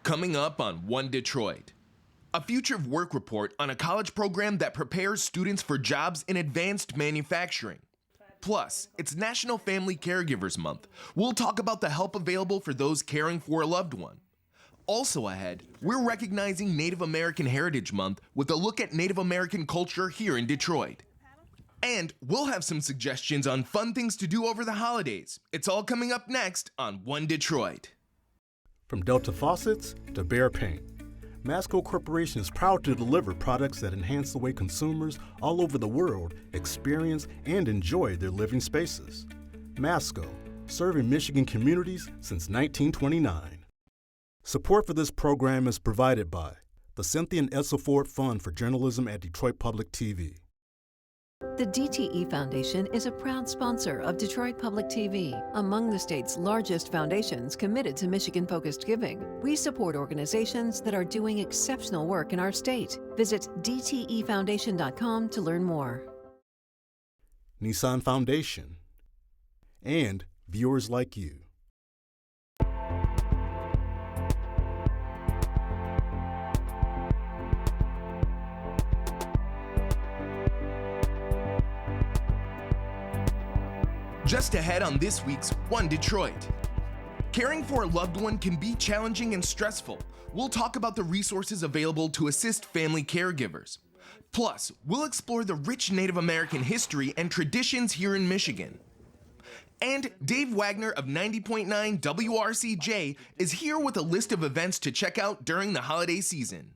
Coming up on One Detroit, a future of work report on a college program that prepares students for jobs in advanced manufacturing. Plus, it's National Family Caregivers Month. We'll talk about the help available for those caring for a loved one. Also ahead, we're recognizing Native American Heritage Month with a look at Native American culture here in Detroit. And we'll have some suggestions on fun things to do over the holidays. It's all coming up next on One Detroit. From Delta Faucets to Behr Paint, Masco Corporation is proud to deliver products that enhance the way consumers all over the world experience and enjoy their living spaces. Masco, serving Michigan communities since 1929. Support for this program is provided by the Cynthia and Edsel Ford Fund for Journalism at Detroit Public TV. The DTE Foundation is a proud sponsor of Detroit Public TV, among the state's largest foundations committed to Michigan-focused giving. We support organizations that are doing exceptional work in our state. Visit dtefoundation.com to learn more. Nissan Foundation and viewers like you. Just ahead on this week's One Detroit. Caring for a loved one can be challenging and stressful. We'll talk about the resources available to assist family caregivers. Plus, we'll explore the rich Native American history and traditions here in Michigan. And Dave Wagner of 90.9 WRCJ is here with a list of events to check out during the holiday season.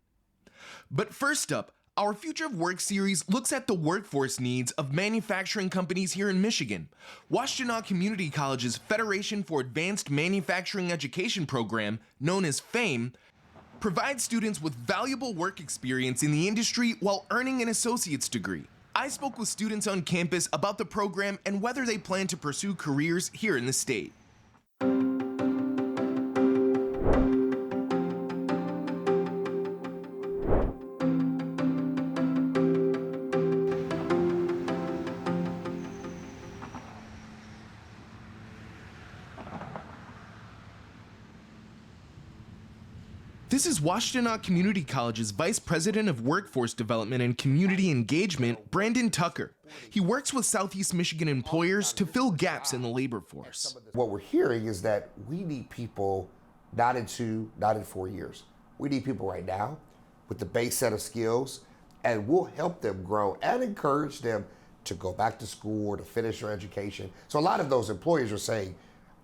But first up, our Future of Work series looks at the workforce needs of manufacturing companies here in Michigan. Washtenaw Community College's Federation for Advanced Manufacturing Education program, known as FAME, provides students with valuable work experience in the industry while earning an associate's degree. I spoke with students on campus about the program and whether they plan to pursue careers here in the state. This is Washtenaw Community College's Vice President of Workforce Development and Community Engagement, Brandon Tucker. He works with Southeast Michigan employers to fill gaps in the labor force. What we're hearing is that we need people not in 2, not in 4 years. We need people right now with the base set of skills, and we'll help them grow and encourage them to go back to school or to finish their education. So a lot of those employers are saying,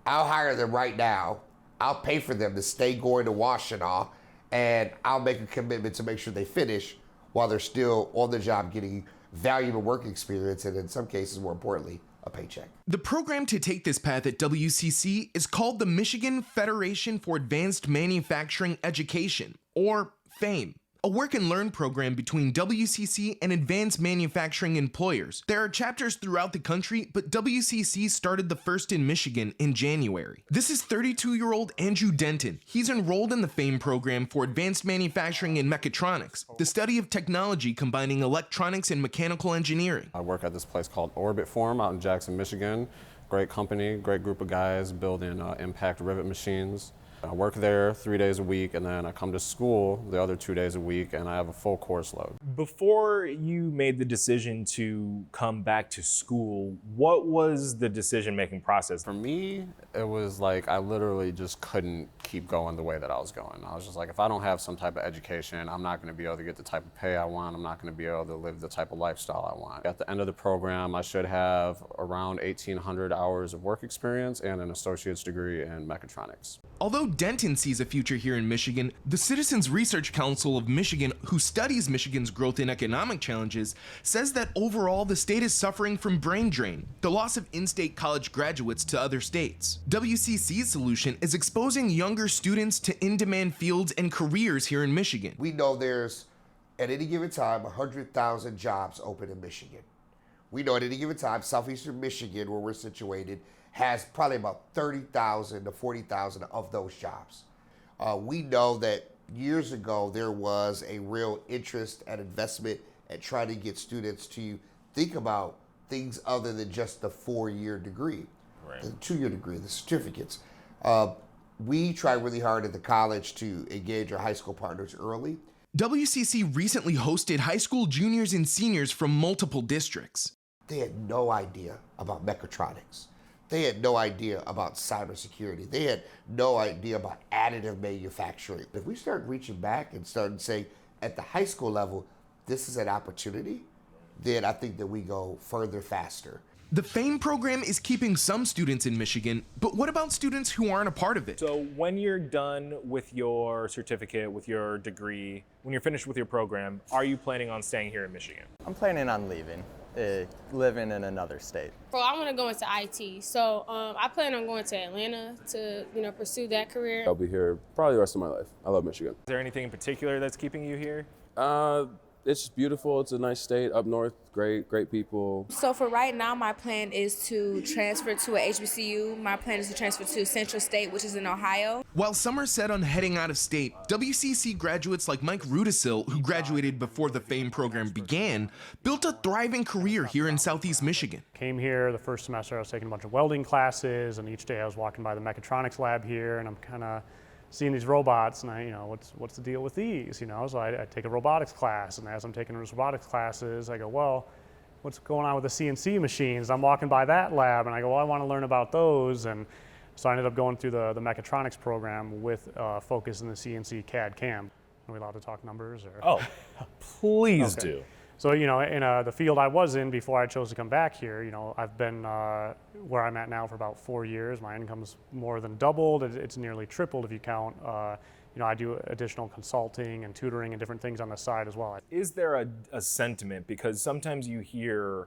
I'll hire them right now, I'll pay for them to stay going to Washtenaw, and I'll make a commitment to make sure they finish while they're still on the job getting valuable work experience and in some cases, more importantly, a paycheck. The program to take this path at WCC is called the Michigan Federation for Advanced Manufacturing Education, or FAME, a work and learn program between WCC and advanced manufacturing employers. There are chapters throughout the country, but WCC started the first in Michigan in January. This is 32-year-old Andrew Denton. He's enrolled in the FAME program for advanced manufacturing and mechatronics, the study of technology combining electronics and mechanical engineering. I work at this place called Orbit Form out in Jackson, Michigan. Great company, great group of guys building impact rivet machines. I work there 3 days a week, and then I come to school the other 2 days a week, and I have a full course load. Before you made the decision to come back to school, what was the decision-making process? For me, it was like I literally just couldn't keep going the way that I was going. I was just like, if I don't have some type of education, I'm not going to be able to get the type of pay I want. I'm not going to be able to live the type of lifestyle I want. At the end of the program, I should have around 1,800 hours of work experience and an associate's degree in mechatronics. Although Denton sees a future here in Michigan, the Citizens Research Council of Michigan, who studies Michigan's growth and economic challenges, says that overall the state is suffering from brain drain, the loss of in-state college graduates to other states. WCC's solution is exposing younger students to in-demand fields and careers here in Michigan. We know there's, at any given time, 100,000 jobs open in Michigan. We know at any given time, southeastern Michigan, where we're situated, has probably about 30,000 to 40,000 of those jobs. We know that years ago there was a real interest and investment at trying to get students to think about things other than just the 4-year degree, the 2-year degree, the certificates. We try really hard at the college to engage our high school partners early. WCC recently hosted high school juniors and seniors from multiple districts. They had no idea about mechatronics. They had no idea about cybersecurity. They had no idea about additive manufacturing. If we start reaching back and start saying, at the high school level, this is an opportunity, then I think that we go further faster. The FAME program is keeping some students in Michigan, but what about students who aren't a part of it? So when you're done with your certificate, with your degree, when you're finished with your program, are you planning on staying here in Michigan? I'm planning on leaving, living in another state. Well, I want to go into IT, so I plan on going to Atlanta to, pursue that career. I'll be here probably the rest of my life. I love Michigan. Is there anything in particular that's keeping you here? It's just beautiful. It's a nice state up north. Great people. So for right now, my plan is to transfer to a HBCU. My plan is to transfer to Central State, which is in Ohio. While some are set on heading out of state, WCC graduates like Mike Rudisil, who graduated before the FAME program began, built a thriving career here in Southeast Michigan. Came here the first semester, I was taking a bunch of welding classes, and each day I was walking by the mechatronics lab here, and I'm kind of seeing these robots, and what's the deal with these? So I take a robotics class, and as I'm taking those robotics classes, I go, well, what's going on with the CNC machines? I'm walking by that lab, and I go, well, I want to learn about those, and so I ended up going through the mechatronics program with focus in the CNC CAD CAM. Are we allowed to talk numbers? Or? Oh, please Okay. do. So, in the field I was in before I chose to come back here, I've been where I'm at now for about 4 years. My income's more than doubled. It's nearly tripled if you count. I do additional consulting and tutoring and different things on the side as well. Is there a sentiment, because sometimes you hear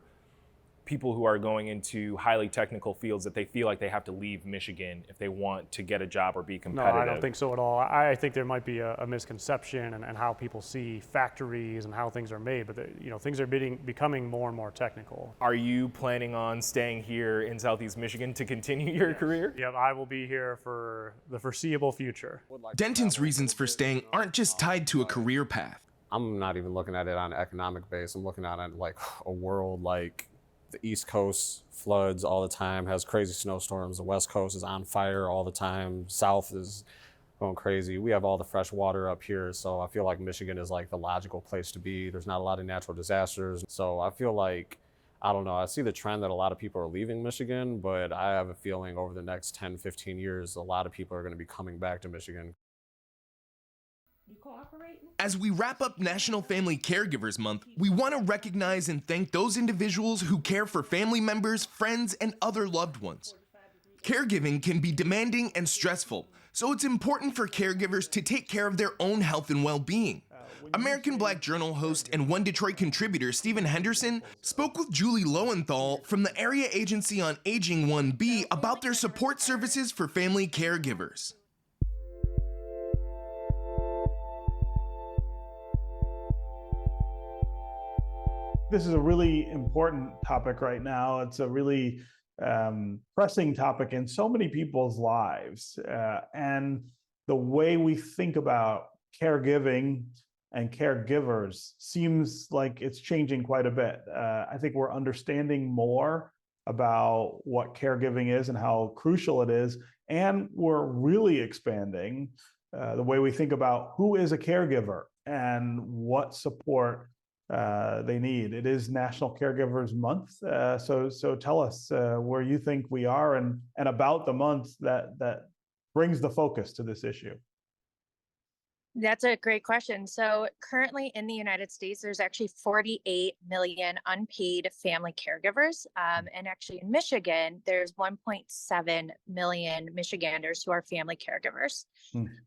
people who are going into highly technical fields that they feel like they have to leave Michigan if they want to get a job or be competitive? No, I don't think so at all. I think there might be a misconception and how people see factories and how things are made, but things are becoming more and more technical. Are you planning on staying here in Southeast Michigan to continue your career? Yep, I will be here for the foreseeable future. Denton's reasons for staying aren't just tied to a career path. I'm not even looking at it on an economic base. I'm looking at it like a world like the East Coast floods all the time, has crazy snowstorms. The West Coast is on fire all the time. South is going crazy. We have all the fresh water up here, so I feel like Michigan is like the logical place to be. There's not a lot of natural disasters. So I feel like, I don't know, I see the trend that a lot of people are leaving Michigan, but I have a feeling over the next 10, 15 years, a lot of people are going to be coming back to Michigan. As we wrap up National Family Caregivers Month, we want to recognize and thank those individuals who care for family members, friends, and other loved ones. Caregiving can be demanding and stressful, so it's important for caregivers to take care of their own health and well-being. American Black Journal host and One Detroit contributor Stephen Henderson spoke with Julie Lowenthal from the Area Agency on Aging 1B about their support services for family caregivers. This is a really important topic right now. It's a really pressing topic in so many people's lives. And the way we think about caregiving and caregivers seems like it's changing quite a bit. I think we're understanding more about what caregiving is and how crucial it is. And we're really expanding the way we think about who is a caregiver and what support they need. It is National Caregivers Month. So tell us where you think we are and about the month that brings the focus to this issue. That's a great question. So currently in the United States, there's actually 48 million unpaid family caregivers. And actually in Michigan, there's 1.7 million Michiganders who are family caregivers.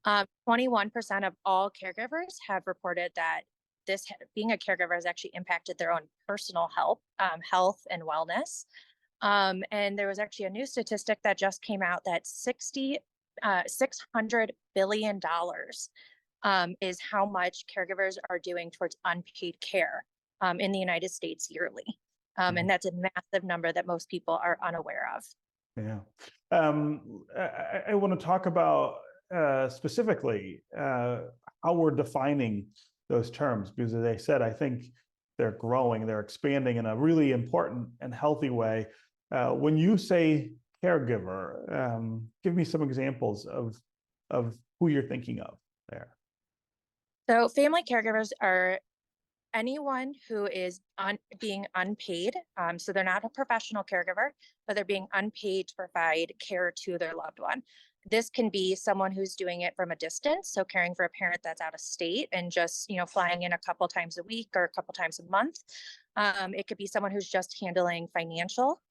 21% of all caregivers have reported that being a caregiver has actually impacted their own personal health and wellness. And there was actually a new statistic that just came out that $600 billion is how much caregivers are doing towards unpaid care in the United States yearly. And that's a massive number that most people are unaware of. Yeah. I want to talk about specifically how we're defining those terms, because as I said, I think they're growing, they're expanding in a really important and healthy way. When you say caregiver, give me some examples of of who you're thinking of there? So family caregivers are anyone who is being unpaid. So they're not a professional caregiver, but they're being unpaid to provide care to their loved one. This can be someone who's doing it from a distance, so caring for a parent that's out of state and just, flying in a couple times a week or a couple times a month. It could be someone who's just handling financial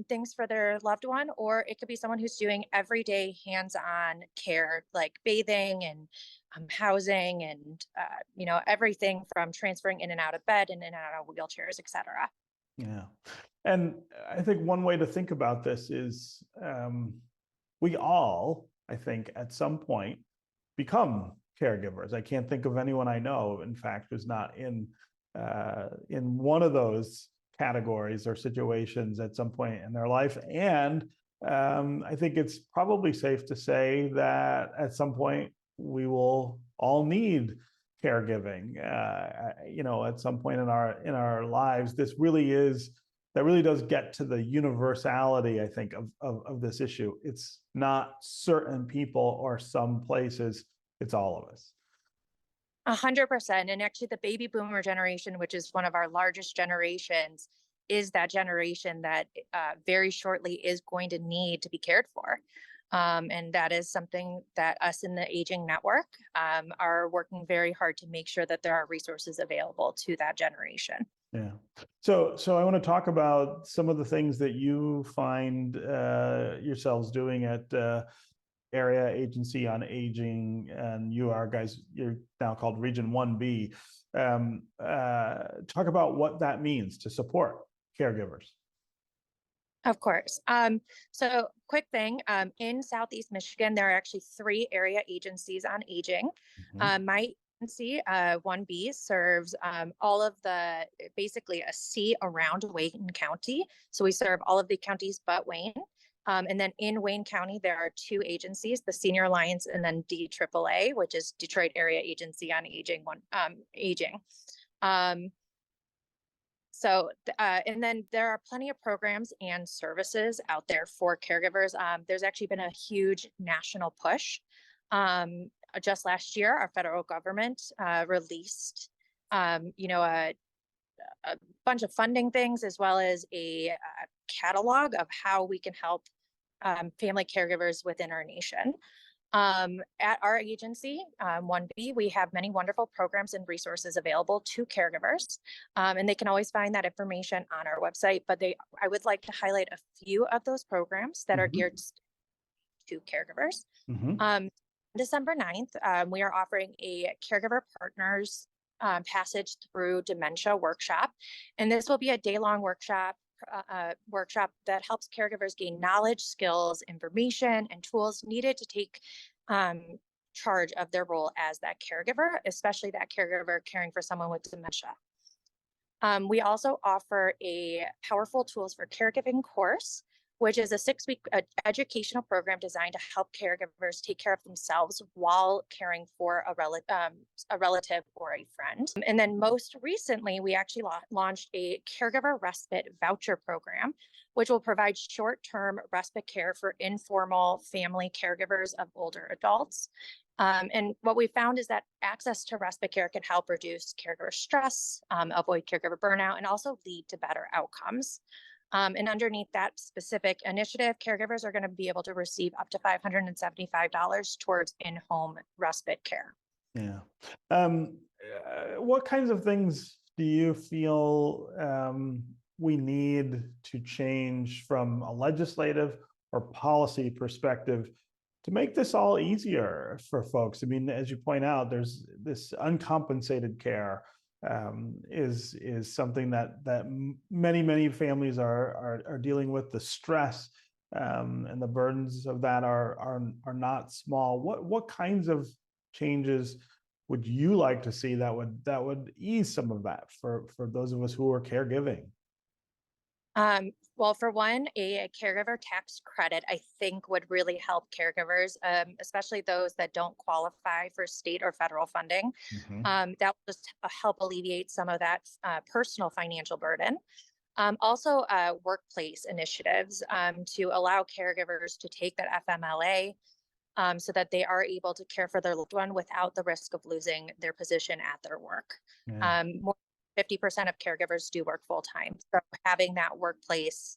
things for their loved one, or it could be someone who's doing everyday hands-on care, like bathing and housing and, everything from transferring in and out of bed and in and out of wheelchairs, et cetera. Yeah. And I think one way to think about this is we all, I think, at some point become caregivers. I can't think of anyone I know, in fact, who's not in one of those categories or situations at some point in their life. And I think it's probably safe to say that at some point we will all need caregiving. At some point in our lives, that really does get to the universality, I think, of this issue. It's not certain people or some places, it's all of us. 100%. And actually the baby boomer generation, which is one of our largest generations, is that generation that very shortly is going to need to be cared for. And that is something that us in the Aging Network are working very hard to make sure that there are resources available to that generation. Yeah. So I want to talk about some of the things that you find yourselves doing at Area Agency on Aging, and you're now called Region 1B. Talk about what that means to support caregivers. Of course. So quick thing, in Southeast Michigan, there are actually 3 area agencies on aging. My agency, 1B, serves all of basically a C around Wayne County. So we serve all of the counties but Wayne. And then in Wayne County, there are 2 agencies, the Senior Alliance and then DAAA, which is Detroit Area Agency on Aging. And then there are plenty of programs and services out there for caregivers. There's actually been a huge national push. Just last year, our federal government released, a bunch of funding things, as well as a catalog of how we can help family caregivers within our nation. At our agency, 1B, we have many wonderful programs and resources available to caregivers, and they can always find that information on our website. But I would like to highlight a few of those programs that are geared to caregivers. December 9th, we are offering a Caregiver Partners Passage Through Dementia workshop, and this will be a day-long workshop that helps caregivers gain knowledge, skills, information, and tools needed to take charge of their role as that caregiver, especially that caregiver caring for someone with dementia. We also offer a Powerful Tools for Caregiving course, which is a 6-week educational program designed to help caregivers take care of themselves while caring for a relative or a friend. And then most recently, we actually launched a caregiver respite voucher program, which will provide short-term respite care for informal family caregivers of older adults. And what we found is that access to respite care can help reduce caregiver stress, avoid caregiver burnout, and also lead to better outcomes. And underneath that specific initiative, caregivers are going to be able to receive up to $575 towards in-home respite care. Yeah. What kinds of things do you feel we need to change from a legislative or policy perspective to make this all easier for folks? I mean, as you point out, there's this uncompensated care is something that many families are dealing with. The stress and the burdens of that are not small. What kinds of changes would you like to see that would ease some of that for those of us who are caregiving? Well, for one, a caregiver tax credit, I think, would really help caregivers, especially those that don't qualify for state or federal funding. That will just help alleviate some of that personal financial burden. Also, workplace initiatives to allow caregivers to take that FMLA so that they are able to care for their loved one without the risk of losing their position at their work. Yeah. More than 50% of caregivers do work full time. So having that workplace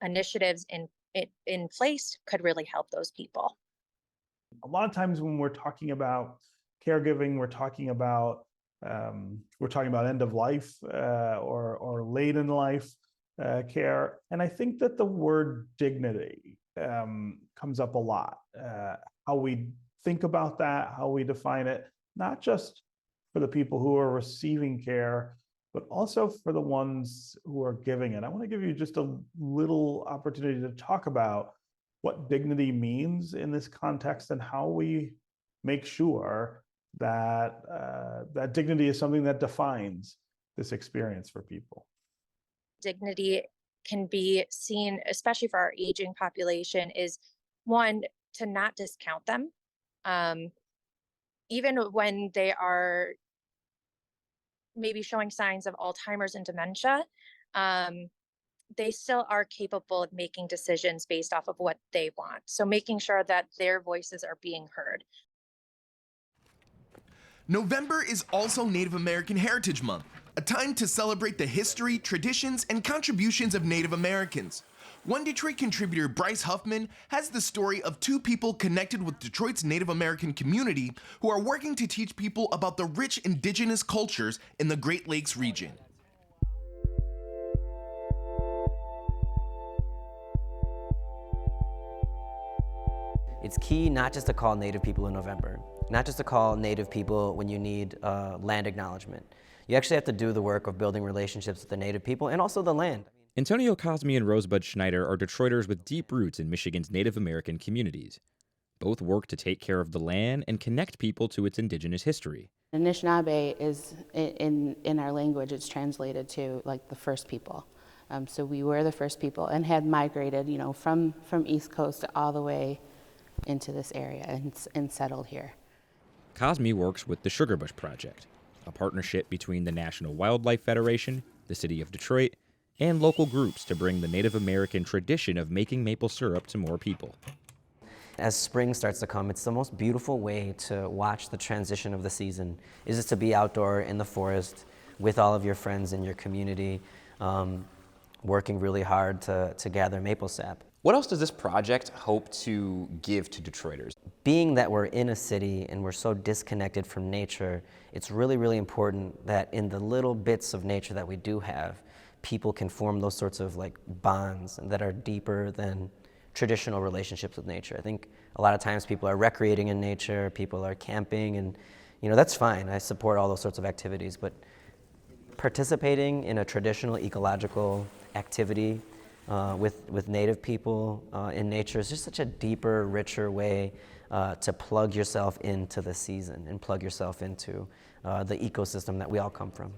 initiatives in place could really help those people. A lot of times when we're talking about caregiving, we're talking about end of life or late in life care, and I think that the word dignity comes up a lot. How we think about that, how we define it, not just for the people who are receiving care, but also for the ones who are giving it. I want to give you just a little opportunity to talk about what dignity means in this context and how we make sure that that dignity is something that defines this experience for people. Dignity can be seen, especially for our aging population, is one, to not discount them. Even when they are maybe showing signs of Alzheimer's and dementia, they still are capable of making decisions based off of what they want. So making sure that their voices are being heard. November is also Native American Heritage Month, a time to celebrate the history, traditions, and contributions of Native Americans. One Detroit contributor, Bryce Huffman, has the story of two people connected with Detroit's Native American community who are working to teach people about the rich indigenous cultures in the Great Lakes region. It's key not just to call Native people in November, not just to call Native people when you need land acknowledgement. You actually have to do the work of building relationships with the Native people and also the land. Antonio Cosme and Rosebud Schneider are Detroiters with deep roots in Michigan's Native American communities. Both work to take care of the land and connect people to its indigenous history. Anishinaabe is, in our language, it's translated to like the first people. So we were the first people and had migrated, from East Coast all the way into this area and settled here. Cosme works with the Sugarbush Project, a partnership between the National Wildlife Federation, the City of Detroit, and local groups to bring the Native American tradition of making maple syrup to more people. As spring starts to come, it's the most beautiful way to watch the transition of the season, is just to be outdoor in the forest with all of your friends in your community, working really hard to gather maple sap. What else does this project hope to give to Detroiters? Being that we're in a city and we're so disconnected from nature, it's really, really important that in the little bits of nature that we do have, people can form those sorts of bonds that are deeper than traditional relationships with nature. I think a lot of times people are recreating in nature, people are camping, and that's fine. I support all those sorts of activities, but participating in a traditional ecological activity with Native people in nature is just such a deeper, richer way to plug yourself into the season and plug yourself into the ecosystem that we all come from.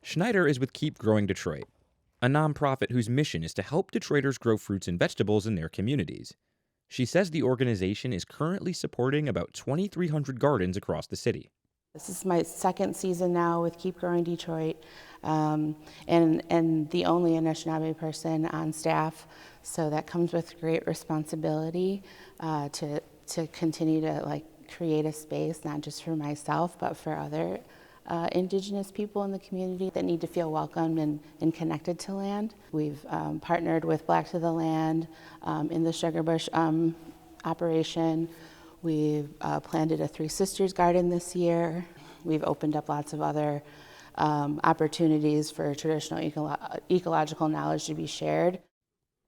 Schneider is with Keep Growing Detroit, a nonprofit whose mission is to help Detroiters grow fruits and vegetables in their communities. She says the organization is currently supporting about 2,300 gardens across the city. This is my second season now with Keep Growing Detroit, and the only Anishinaabe person on staff, so that comes with great responsibility to continue to create a space, not just for myself, but for other Indigenous people in the community that need to feel welcomed and connected to land. We've partnered with Black to the Land in the Sugarbush operation. We've planted a Three Sisters garden this year. We've opened up lots of other opportunities for traditional ecological knowledge to be shared.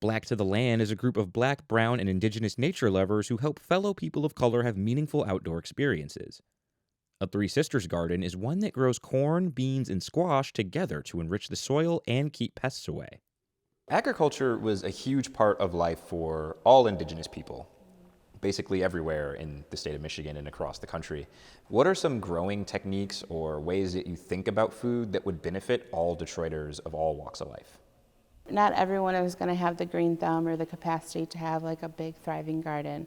Black to the Land is a group of Black, brown, and Indigenous nature lovers who help fellow people of color have meaningful outdoor experiences. A Three Sisters garden is one that grows corn, beans, and squash together to enrich the soil and keep pests away. Agriculture was a huge part of life for all Indigenous people, basically everywhere in the state of Michigan and across the country. What are some growing techniques or ways that you think about food that would benefit all Detroiters of all walks of life? Not everyone is going to have the green thumb or the capacity to have a big thriving garden.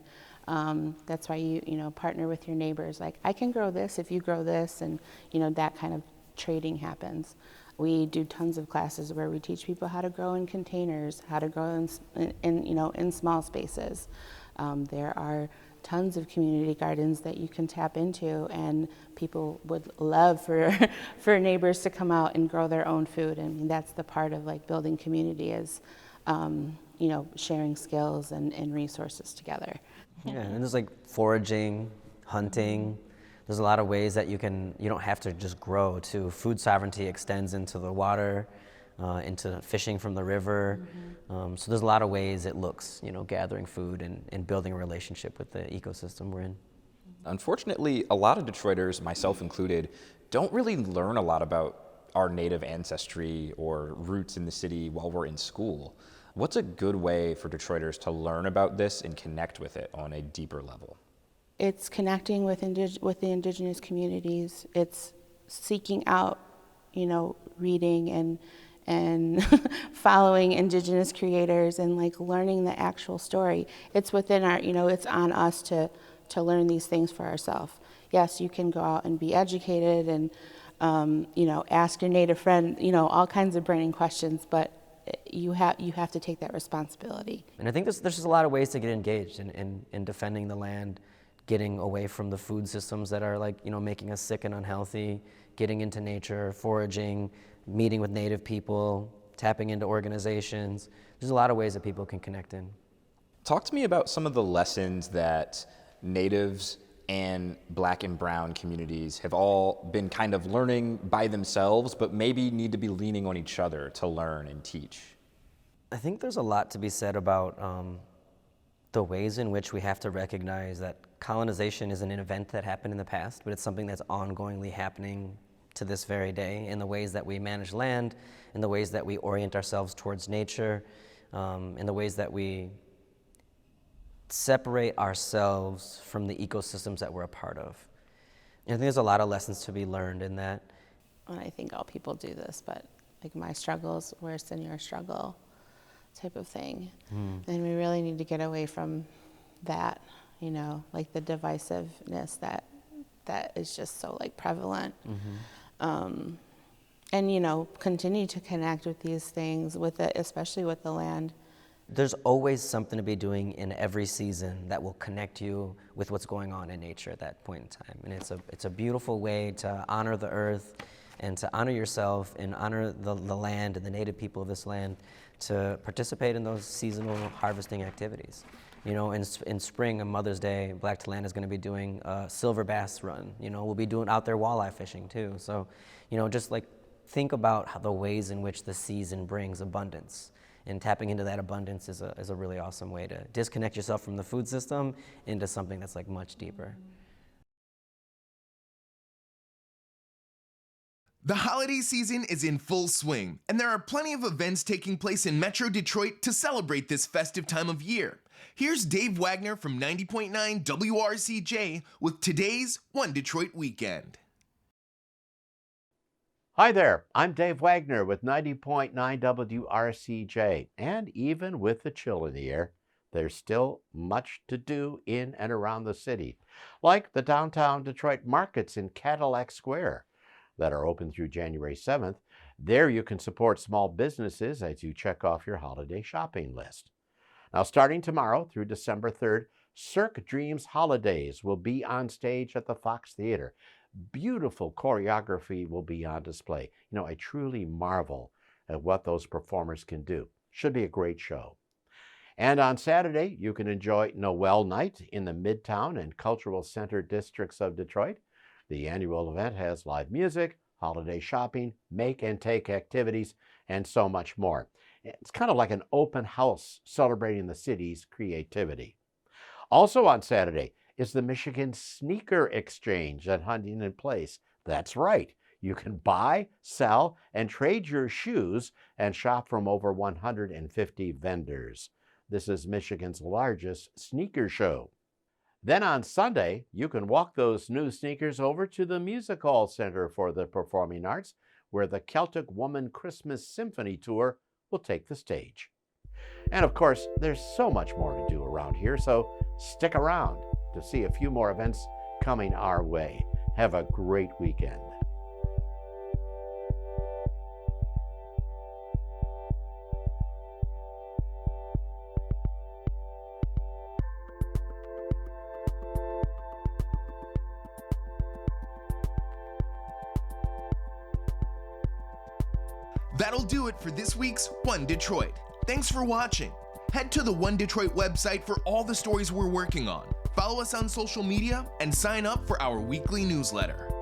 That's why you partner with your neighbors. I can grow this if you grow this, and that kind of trading happens. We do tons of classes where we teach people how to grow in containers, how to grow in small spaces. There are tons of community gardens that you can tap into, and people would love for for neighbors to come out and grow their own food. I mean, that's the part of like building community is, you know, sharing skills and resources together. Yeah, and there's like foraging, hunting. There's a lot of ways that you don't have to just grow too. Food sovereignty extends into the water, into fishing from the river. So there's a lot of ways it looks, you know, gathering food and building a relationship with the ecosystem we're in. Unfortunately, a lot of Detroiters, myself included, don't really learn a lot about our Native ancestry or roots in the city while we're in school. What's a good way for Detroiters to learn about this and connect with it on a deeper level? It's connecting with the indigenous communities. It's seeking out, you know, reading and following indigenous creators and like learning the actual story. It's within our, you know, it's on us to learn these things for ourselves. Yes, you can go out and be educated and, you know, ask your Native friend, you know, all kinds of burning questions, but you have to take that responsibility. And I think there's just a lot of ways to get engaged in defending the land, getting away from the food systems that are like, you know, making us sick and unhealthy, getting into nature, foraging, meeting with Native people, tapping into organizations. There's a lot of ways that people can connect in. Talk to me about some of the lessons that Natives and Black and Brown communities have all been kind of learning by themselves, but maybe need to be leaning on each other to learn and teach. I think there's a lot to be said about the ways in which we have to recognize that colonization isn't an event that happened in the past, but it's something that's ongoingly happening to this very day in the ways that we manage land, in the ways that we orient ourselves towards nature, in the ways that we separate ourselves from the ecosystems that we're a part of. And I think there's a lot of lessons to be learned in that. And I think all people do this, but like my struggle's worse than your struggle type of thing. And we really need to get away from that, you know, like the divisiveness that is just so like prevalent. And, you know, continue to connect with these things, with it, especially with the land. There's always something to be doing in every season that will connect you with what's going on in nature at that point in time. And it's a beautiful way to honor the earth and to honor yourself and honor the land and the Native people of this land, to participate in those seasonal harvesting activities. You know, in spring, on Mother's Day, Black to Land is going to be doing a silver bass run. You know, we'll be doing out there walleye fishing too. So, you know, just like think about how the ways in which the season brings abundance. And tapping into that abundance is a really awesome way to disconnect yourself from the food system into something that's like much deeper. The holiday season is in full swing, and there are plenty of events taking place in Metro Detroit to celebrate this festive time of year. Here's Dave Wagner from 90.9 WRCJ with today's One Detroit Weekend. Hi there, I'm Dave Wagner with 90.9 WRCJ, and even with the chill in the air, there's still much to do in and around the city, like the downtown Detroit markets in Cadillac Square that are open through January 7th. There you can support small businesses as you check off your holiday shopping list. Now, starting tomorrow through December 3rd, Cirque Dreams Holidays will be on stage at the Fox Theater. Beautiful choreography will be on display. You know, I truly marvel at what those performers can do. Should be a great show. And on Saturday, you can enjoy Noel Night in the Midtown and Cultural Center districts of Detroit. The annual event has live music, holiday shopping, make and take activities, and so much more. It's kind of like an open house celebrating the city's creativity. Also on Saturday is the Michigan Sneaker Exchange at Huntington Place. That's right. You can buy, sell, and trade your shoes and shop from over 150 vendors. This is Michigan's largest sneaker show. Then on Sunday, you can walk those new sneakers over to the Music Hall Center for the Performing Arts, where the Celtic Woman Christmas Symphony Tour will take the stage. And of course, there's so much more to do around here, so stick around to see a few more events coming our way. Have a great weekend. That'll do it for this week's One Detroit. Thanks for watching. Head to the One Detroit website for all the stories we're working on. Follow us on social media and sign up for our weekly newsletter.